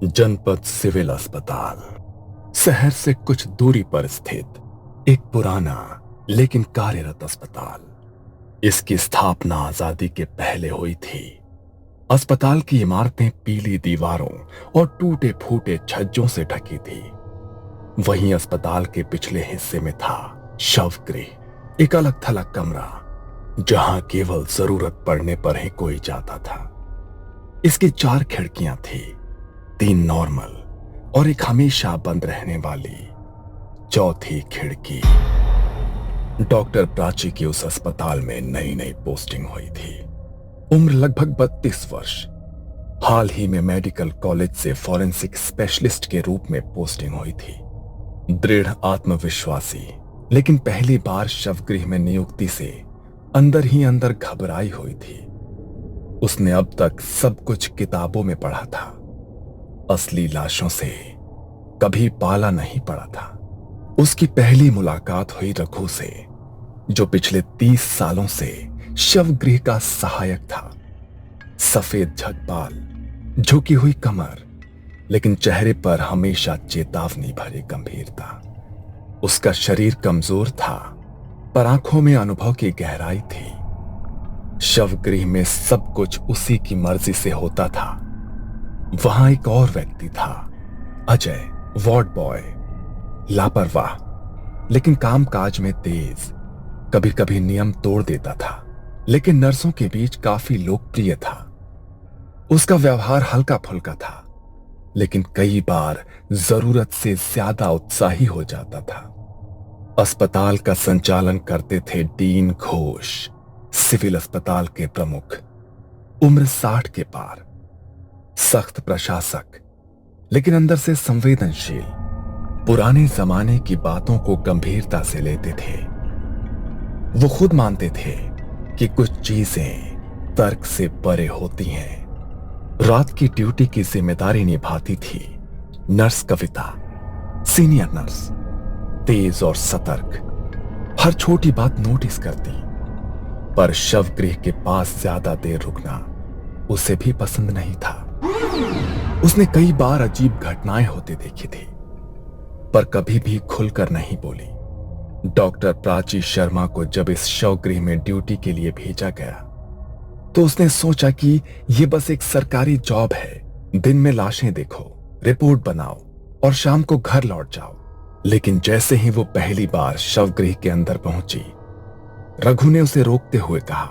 जनपद सिविल अस्पताल शहर से कुछ दूरी पर स्थित एक पुराना लेकिन कार्यरत अस्पताल। इसकी स्थापना आजादी के पहले हुई थी। अस्पताल की इमारतें पीली दीवारों और टूटे फूटे छज्जों से ढकी थी। वहीं अस्पताल के पिछले हिस्से में था शवगृह, एक अलग थलग कमरा जहां केवल जरूरत पड़ने पर ही कोई जाता था। इसकी 4 खिड़कियां थी, 3 नॉर्मल और एक हमेशा बंद रहने वाली चौथी खिड़की। डॉक्टर प्राची की उस अस्पताल में नई नई पोस्टिंग हुई थी। उम्र लगभग 32 वर्ष। हाल ही में मेडिकल कॉलेज से फॉरेंसिक स्पेशलिस्ट के रूप में पोस्टिंग हुई थी। दृढ़ आत्मविश्वासी, लेकिन पहली बार शवगृह में नियुक्ति से अंदर ही अंदर घबराई हुई थी। उसने अब तक सब कुछ किताबों में पढ़ा था। असली लाशों से कभी पाला नहीं पड़ा था। उसकी पहली मुलाकात हुई रघु से, जो पिछले 30 सालों से शवगृह का सहायक था। सफेद झटबाल, झुकी हुई कमर, लेकिन चेहरे पर हमेशा चेतावनी भरी गंभीरता। उसका शरीर कमजोर था, पर आंखों में अनुभव की गहराई थी। शवगृह में सब कुछ उसी की मर्जी से होता था। वहां एक और व्यक्ति था, अजय, वार्ड बॉय, लापरवाह लेकिन कामकाज में तेज। कभी कभी नियम तोड़ देता था, लेकिन नर्सों के बीच काफी लोकप्रिय था। उसका व्यवहार हल्का फुल्का था, लेकिन कई बार जरूरत से ज्यादा उत्साही हो जाता था। अस्पताल का संचालन करते थे डीन घोष, सिविल अस्पताल के प्रमुख। उम्र 60 के पार, सख्त प्रशासक, लेकिन अंदर से संवेदनशील। पुराने जमाने की बातों को गंभीरता से लेते थे। वो खुद मानते थे कि कुछ चीजें तर्क से परे होती हैं। रात की ड्यूटी की जिम्मेदारी निभाती थी नर्स कविता, सीनियर नर्स, तेज और सतर्क, हर छोटी बात नोटिस करती। पर शवगृह के पास ज्यादा देर रुकना उसे भी पसंद नहीं था। उसने कई बार अजीब घटनाएं होते देखी थी, पर कभी भी खुलकर नहीं बोली। डॉक्टर प्राची शर्मा को जब इस शवगृह में ड्यूटी के लिए भेजा गया, तो उसने सोचा कि यह बस एक सरकारी जॉब है। दिन में लाशें देखो, रिपोर्ट बनाओ और शाम को घर लौट जाओ। लेकिन जैसे ही वो पहली बार शवगृह के अंदर पहुंची, रघु ने उसे रोकते हुए कहा,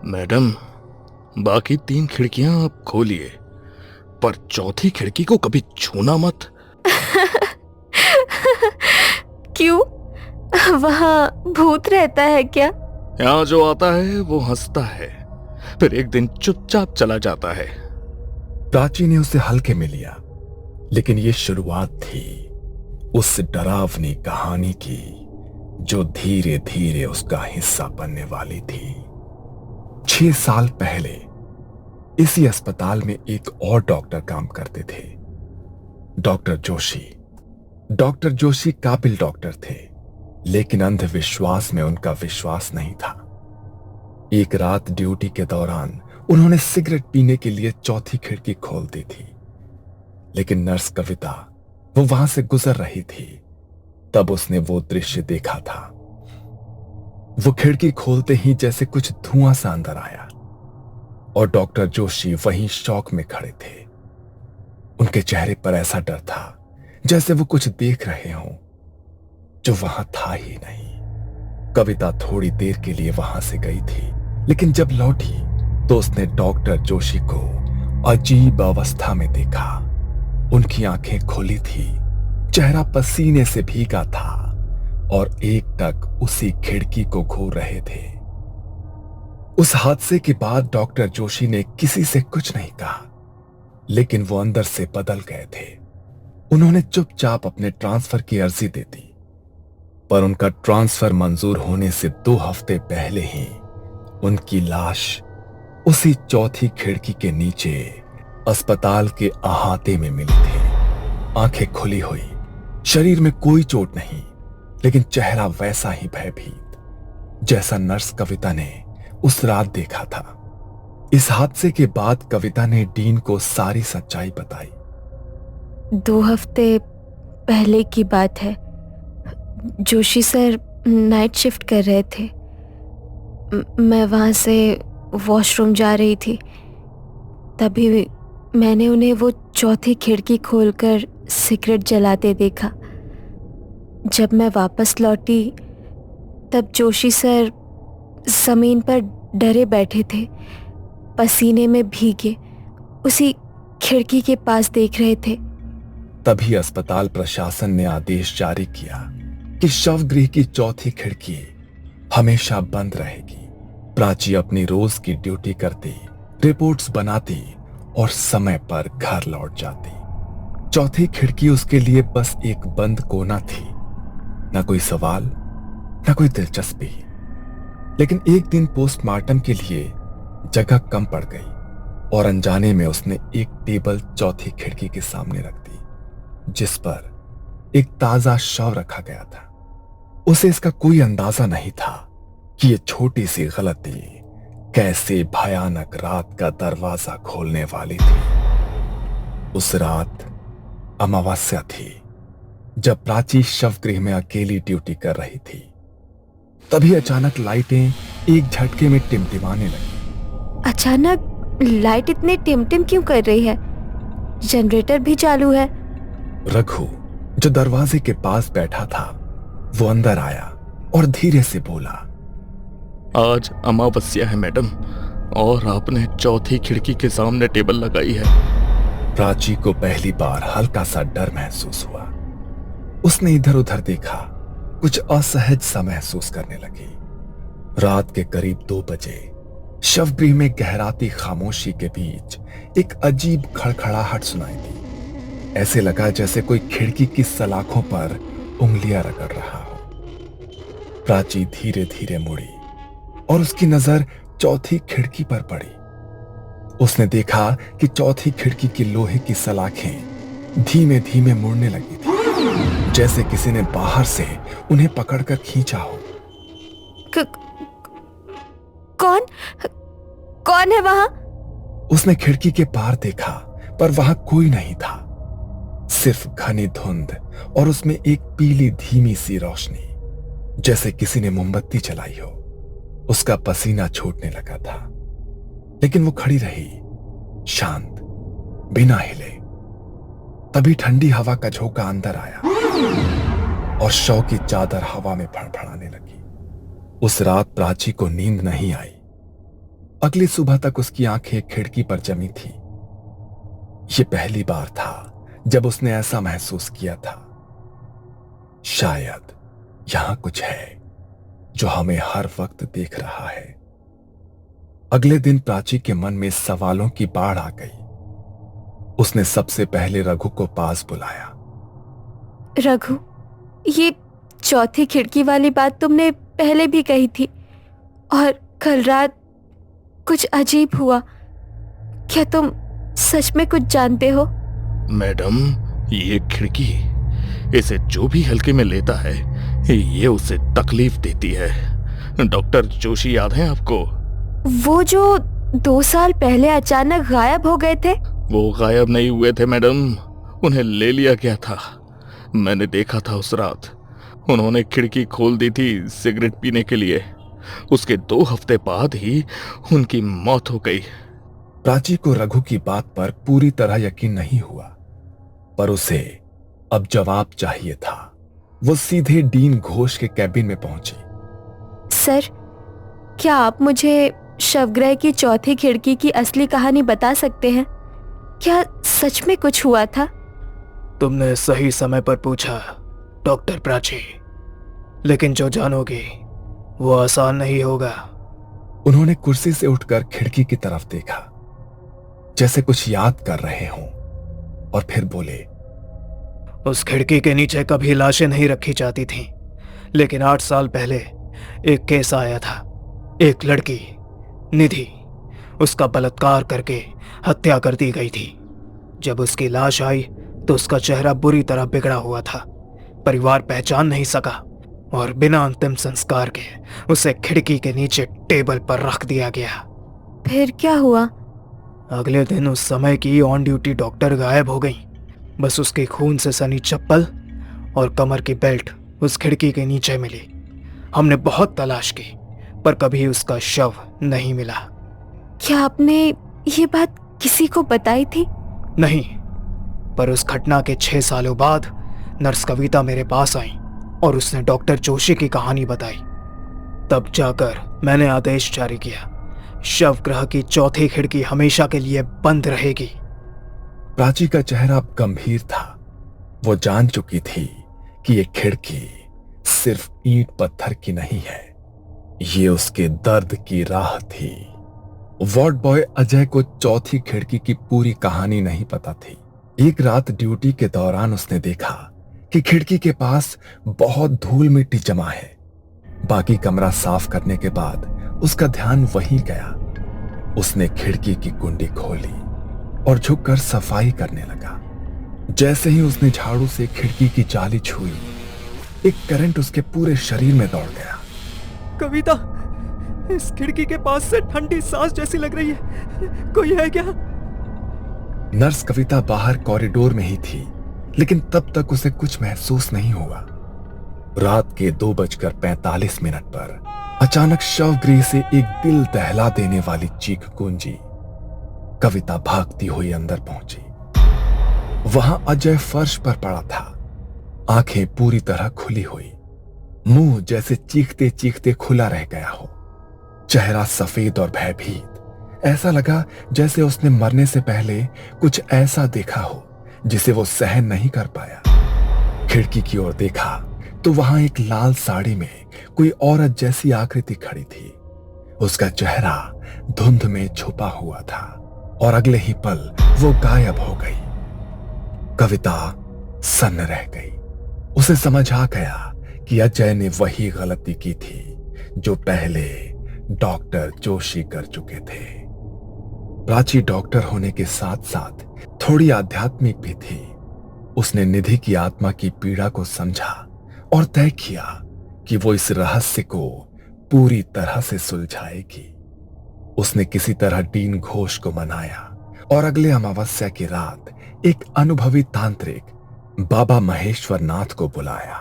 मैडम, बाकी 3 खिड़कियां आप खोलिए, पर चौथी खिड़की को कभी छूना मत। क्यों? वहां भूत रहता है क्या? यहां जो आता है वो हंसता है, फिर एक दिन चुपचाप चला जाता है। प्राची ने उसे हल्के में लिया, लेकिन ये शुरुआत थी उस डरावनी कहानी की जो धीरे धीरे उसका हिस्सा बनने वाली थी। 6 साल पहले इसी अस्पताल में एक और डॉक्टर काम करते थे, डॉक्टर जोशी। डॉक्टर जोशी काबिल डॉक्टर थे, लेकिन अंधविश्वास में उनका विश्वास नहीं था। एक रात ड्यूटी के दौरान उन्होंने सिगरेट पीने के लिए चौथी खिड़की खोल दी थी, लेकिन नर्स कविता वो वहां से गुजर रही थी। तब उसने वो दृश्य देखा था। वो खिड़की खोलते ही जैसे कुछ धुआं सा अंदर आया, और डॉक्टर जोशी वहीं शौक में खड़े थे। उनके चेहरे पर ऐसा डर था जैसे वो कुछ देख रहे हों जो वहां था ही नहीं। कविता थोड़ी देर के लिए वहां से गई थी, लेकिन जब लौटी तो उसने डॉक्टर जोशी को अजीब अवस्था में देखा। उनकी आंखें खुली थी, चेहरा पसीने से भीगा था और एकटक उसी खिड़की को घूर रहे थे। उस हादसे के बाद डॉक्टर जोशी ने किसी से कुछ नहीं कहा, लेकिन वो अंदर से बदल गए थे। उन्होंने चुपचाप अपने ट्रांसफर की अर्जी दे दी, पर उनका ट्रांसफर मंजूर होने से 2 हफ्ते पहले ही उनकी लाश उसी चौथी खिड़की के नीचे अस्पताल के अहाते में मिली थी। आंखें खुली हुई, शरीर में कोई चोट नहीं, लेकिन चेहरा वैसा ही भयभीत जैसा नर्स कविता ने उस रात देखा था। इस हादसे के बाद कविता ने डीन को सारी सच्चाई बताई। 2 हफ्ते पहले की बात है। जोशी सर नाइट शिफ्ट कर रहे थे। मैं वहाँ से वॉशरूम जा रही थी, तभी मैंने उन्हें वो चौथी खिड़की खोलकर सिगरेट जलाते देखा। जब मैं वापस लौटी तब जोशी सर ज़मीन पर डरे बैठे थे, पसीने में भीगे, उसी खिड़की के पास देख रहे थे। तभी अस्पताल प्रशासन ने आदेश जारी किया कि शवगृह की चौथी खिड़की हमेशा बंद रहेगी। प्राची अपनी रोज की ड्यूटी करती, रिपोर्ट्स बनाती और समय पर घर लौट जाती। चौथी खिड़की उसके लिए बस एक बंद कोना थी, न कोई सवाल, न कोई दिलचस्पी। लेकिन एक दिन पोस्टमार्टम के लिए जगह कम पड़ गई और अनजाने में उसने एक टेबल चौथी खिड़की के सामने रख दी, जिस पर एक ताजा शव रखा गया था। उसे इसका कोई अंदाजा नहीं था कि यह छोटी सी गलती कैसे भयानक रात का दरवाजा खोलने वाली थी। उस रात अमावस्या थी, जब प्राची शवगृह में अकेली ड्यूटी कर रही थी। तभी अचानक लाइटें एक झटके में टिमटिमाने लगी। अचानक लाइट इतने टिमटिम क्यों कर रही है? जनरेटर भी चालू है। रघु, जो दरवाजे के पास बैठा था, वो अंदर आया और धीरे से बोला, आज अमावस्या है मैडम, और आपने चौथी खिड़की के सामने टेबल लगाई है। प्राची को पहली बार हल्का सा डर महसूस हुआ। उसने इधर उधर देखा, कुछ असहज सा महसूस करने लगी। रात के करीब 2 बजे शवगृह में गहराती खामोशी के बीच एक अजीब खड़खड़ाहट सुनाई दी। ऐसे लगा जैसे कोई खिड़की की सलाखों पर उंगलियां रगड़ रहा हो। प्राची धीरे धीरे मुड़ी और उसकी नजर चौथी खिड़की पर पड़ी। उसने देखा कि चौथी खिड़की की लोहे की सलाखें धीमे धीमे मुड़ने लगी थी, जैसे किसी ने बाहर से उन्हें पकड़कर खींचा हो। कौन है वहां? उसने खिड़की के पार देखा, पर वहां कोई नहीं था, सिर्फ घनी धुंध और उसमें एक पीली धीमी सी रोशनी, जैसे किसी ने मोमबत्ती जलाई हो। उसका पसीना छूटने लगा था, लेकिन वो खड़ी रही, शांत, बिना हिले। तभी ठंडी हवा का झोंका अंदर आया और शव की चादर हवा में फड़फड़ाने लगी। उस रात प्राची को नींद नहीं आई। अगली सुबह तक उसकी आंखें खिड़की पर जमी थी। यह पहली बार था जब उसने ऐसा महसूस किया था, शायद यहां कुछ है जो हमें हर वक्त देख रहा है। अगले दिन प्राची के मन में सवालों की बाढ़ आ गई। उसने सबसे पहले रघु को पास बुलाया। रघु, ये चौथी खिड़की वाली बात तुमने पहले भी कही थी, और कल रात कुछ अजीब हुआ। क्या तुम सच में कुछ जानते हो? मैडम, ये खिड़की, इसे जो भी हल्के में लेता है, ये उसे तकलीफ देती है। डॉक्टर जोशी याद है आपको? वो जो 2 साल पहले अचानक गायब हो गए थे? वो गायब नहीं हुए थे मैडम, उन्हें ले लिया गया था। मैंने देखा था उस रात। उन्होंने खिड़की खोल दी थी सिगरेट पीने के लिए। उसके 2 हफ्ते बाद ही उनकी मौत हो गई। प्राची को रघु की बात पर पूरी तरह यकीन नहीं हुआ, पर उसे अब जवाब चाहिए था। वो सीधे डीन घोष के कैबिन में पहुंची। सर, क्या आप मुझे शवगृह की चौथी खिड़की की असली कहानी बता सकते हैं? क्या सच में कुछ हुआ था? तुमने सही समय पर पूछा डॉक्टर प्राची, लेकिन जो जानोगे वो आसान नहीं होगा। उन्होंने कुर्सी से उठकर खिड़की की तरफ देखा, जैसे कुछ याद कर रहे हों, और फिर बोले, उस खिड़की के नीचे कभी लाशें नहीं रखी जाती थीं, लेकिन 8 साल पहले एक केस आया था। एक लड़की निधि, उसका बलात्कार करके हत्या कर दी गई थी। जब उसकी लाश आई तो उसका चेहरा बुरी तरह बिगड़ा हुआ था। परिवार पहचान नहीं सका और बिना अंतिम संस्कार के उसे खिड़की के नीचे टेबल पर रख दिया गया। फिर क्या हुआ? अगले दिन उस समय की ऑन ड्यूटी डॉक्टर गायब हो गई। बस उसके खून से सनी चप्पल और कमर की बेल्ट उस खिड़की के नीचे मिली। हमने बहुत तलाश की पर कभी उसका शव नहीं मिला। क्या आपने ये बात किसी को बताई थी? नहीं, पर उस घटना के 6 सालों बाद नर्स कविता मेरे पास आई और उसने डॉक्टर जोशी की कहानी बताई। तब जाकर मैंने आदेश जारी किया, शव गृह की चौथी खिड़की हमेशा के लिए बंद रहेगी। प्राची का चेहरा अब गंभीर था। वो जान चुकी थी कि ये खिड़की सिर्फ ईंट पत्थर की नहीं है, ये उसके दर्द की राह थी। वार्ड बॉय अजय को चौथी खिड़की की पूरी कहानी नहीं पता थी। एक रात ड्यूटी के दौरान उसने देखा कि खिड़की के पास बहुत धूल मिट्टी जमा है। बाकी कमरा साफ करने के बाद उसका ध्यान वहीं गया। उसने खिड़की की कुंडी खोली और झुककर सफाई करने लगा। जैसे ही उसने झाड़ू से खिड़की की जाली छुई, एक करंट उसके पूरे शरीर में दौड़ गया। कविता, इस खिड़की के पास से ठंडी सांस जैसी लग रही है, कोई है क्या? नर्स कविता बाहर कॉरिडोर में ही थी, लेकिन तब तक उसे कुछ महसूस नहीं हुआ। रात के 2:45 पर अचानक शवगृह से एक दिल दहला देने वाली चीख गूंजी। कविता भागती हुई अंदर पहुंची। वहां अजय फर्श पर पड़ा था, आंखें पूरी तरह खुली हुई, मुंह जैसे चीखते चीखते खुला रह गया हो, चेहरा सफेद और भयभीत। ऐसा लगा जैसे उसने मरने से पहले कुछ ऐसा देखा हो जिसे वो सहन नहीं कर पाया। खिड़की की ओर देखा तो वहां एक लाल साड़ी में कोई औरत जैसी आकृति खड़ी थी। उसका चेहरा धुंध में छुपा हुआ था और अगले ही पल वो गायब हो गई। कविता सन्न रह गई। उसे समझ आ गया कि अजय ने वही गलती की थी जो पहले डॉक्टर जोशी कर चुके थे। प्राची डॉक्टर होने के साथ साथ थोड़ी आध्यात्मिक भी थी। उसने निधि की आत्मा की पीड़ा को समझा और तय किया कि वो इस रहस्य को पूरी तरह से सुलझाएगी। उसने किसी तरह डीन घोष को मनाया और अगले अमावस्या की रात एक अनुभवी तांत्रिक बाबा महेश्वर नाथ को बुलाया।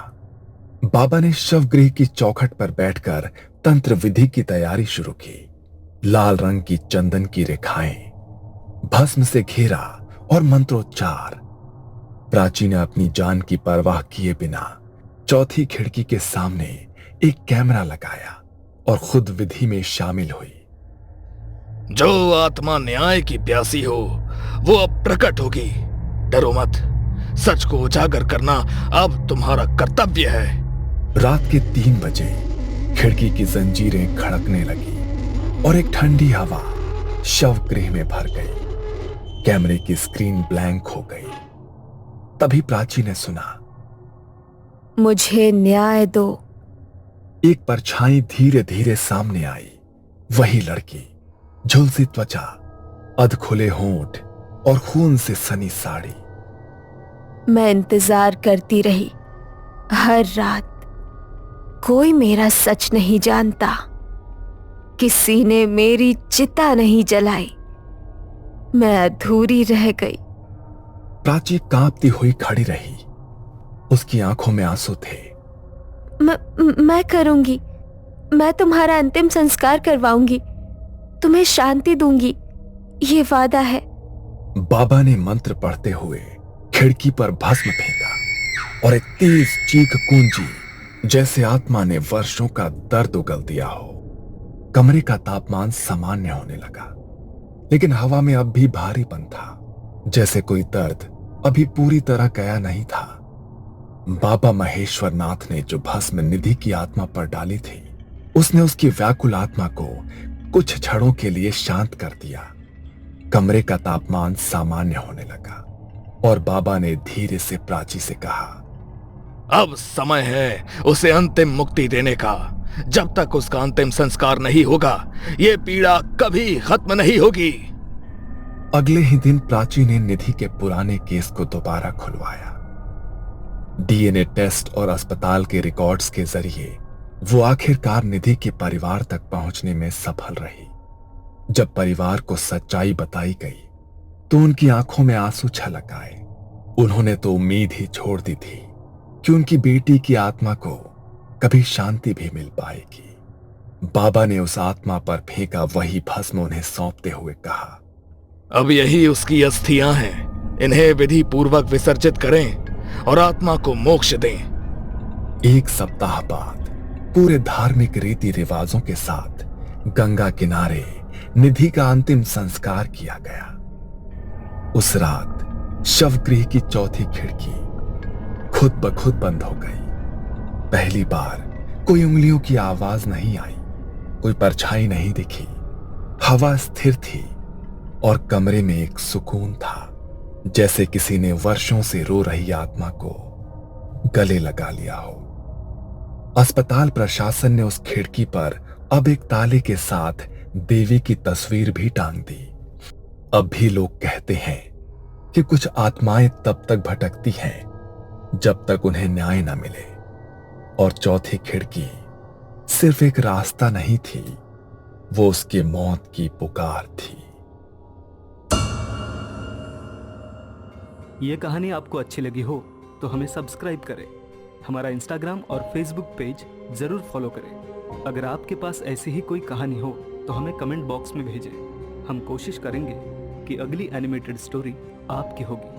बाबा ने शवगृह की चौखट पर बैठकर तंत्र विधि की तैयारी शुरू की। लाल रंग की चंदन की रेखाएं, भस्म से घेरा और मंत्रोच्चार। प्राची ने अपनी जान की परवाह किए बिना चौथी खिड़की के सामने एक कैमरा लगाया और खुद विधि में शामिल हुई। जो आत्मा न्याय की प्यासी हो वो अब प्रकट होगी। डरो मत, सच को उजागर करना अब तुम्हारा कर्तव्य है। रात के 3 बजे खिड़की की जंजीरें खड़कने लगी और एक ठंडी हवा शवगृह में भर गई। कैमरे की स्क्रीन ब्लैंक हो गई। तभी प्राची ने सुना, मुझे न्याय दो। एक परछाई धीरे धीरे सामने आई। वही लड़की, झुलसी त्वचा, अधखुले होंठ और खून से सनी साड़ी। मैं इंतजार करती रही हर रात। कोई मेरा सच नहीं जानता। किसी ने मेरी चिता नहीं जलाई। मैं अधूरी रह गई। प्राची कांपती हुई खड़ी रही। उसकी आंखों में आंसू थे। मैं करूंगी। मैं तुम्हारा अंतिम संस्कार करवाऊंगी। तुम्हें शांति दूंगी, ये वादा है। बाबा ने मंत्र पढ़ते हुए खिड़की पर भस्म फेंका और एक तेज चीख गूंजी जैसे आत्मा ने वर्षों का दर्द उगल दिया हो। कमरे का तापमान सामान्य होने लगा, लेकिन हवा में अब भी भारीपन था, जैसे कोई दर्द अभी पूरी तरह गया नहीं था। बाबा महेश्वर नाथ ने जो भस्म निधि की आत्मा पर डाली थी, उसने उसकी व्याकुल आत्मा को कुछ क्षणों के लिए शांत कर दिया। कमरे का तापमान सामान्य होने लगा और बाबा ने धीरे से प्राची से कहा, अब समय है उसे अंतिम मुक्ति देने का। जब तक उसका अंतिम संस्कार नहीं होगा ये पीड़ा कभी खत्म नहीं होगी। अगले ही दिन प्राची ने निधि के पुराने केस को दोबारा खुलवाया। डीएनए टेस्ट और अस्पताल के रिकॉर्ड्स के जरिए वो आखिरकार निधि के परिवार तक पहुंचने में सफल रही। जब परिवार को सच्चाई बताई गई तो उनकी आंखों में आंसू छलक आए उन्होंने तो उम्मीद ही छोड़ दी थी कि उनकी बेटी की आत्मा को कभी शांति भी मिल पाएगी। बाबा ने उस आत्मा पर फेंका वही भस्म उन्हें सौंपते हुए कहा, अब यही उसकी अस्थियां हैं, इन्हें विधि पूर्वक विसर्जित करें और आत्मा को मोक्ष दें। एक सप्ताह बाद पूरे धार्मिक रीति रिवाजों के साथ गंगा किनारे निधि का अंतिम संस्कार किया गया। उस रात शवगृह की चौथी खिड़की खुद ब खुद बंद हो गई। पहली बार कोई उंगलियों की आवाज नहीं आई, कोई परछाई नहीं दिखी। हवा स्थिर थी और कमरे में एक सुकून था, जैसे किसी ने वर्षों से रो रही आत्मा को गले लगा लिया हो। अस्पताल प्रशासन ने उस खिड़की पर अब एक ताले के साथ देवी की तस्वीर भी टांग दी। अब भी लोग कहते हैं कि कुछ आत्माएं तब तक भटकती हैं जब तक उन्हें न्याय न मिले, और चौथी खिड़की सिर्फ एक रास्ता नहीं थी, वो उसकी मौत की पुकार थी। ये कहानी आपको अच्छी लगी हो तो हमें सब्सक्राइब करें, हमारा इंस्टाग्राम और फेसबुक पेज जरूर फॉलो करें। अगर आपके पास ऐसी ही कोई कहानी हो तो हमें कमेंट बॉक्स में भेजें। हम कोशिश करेंगे कि अगली एनिमेटेड स्टोरी आपकी होगी।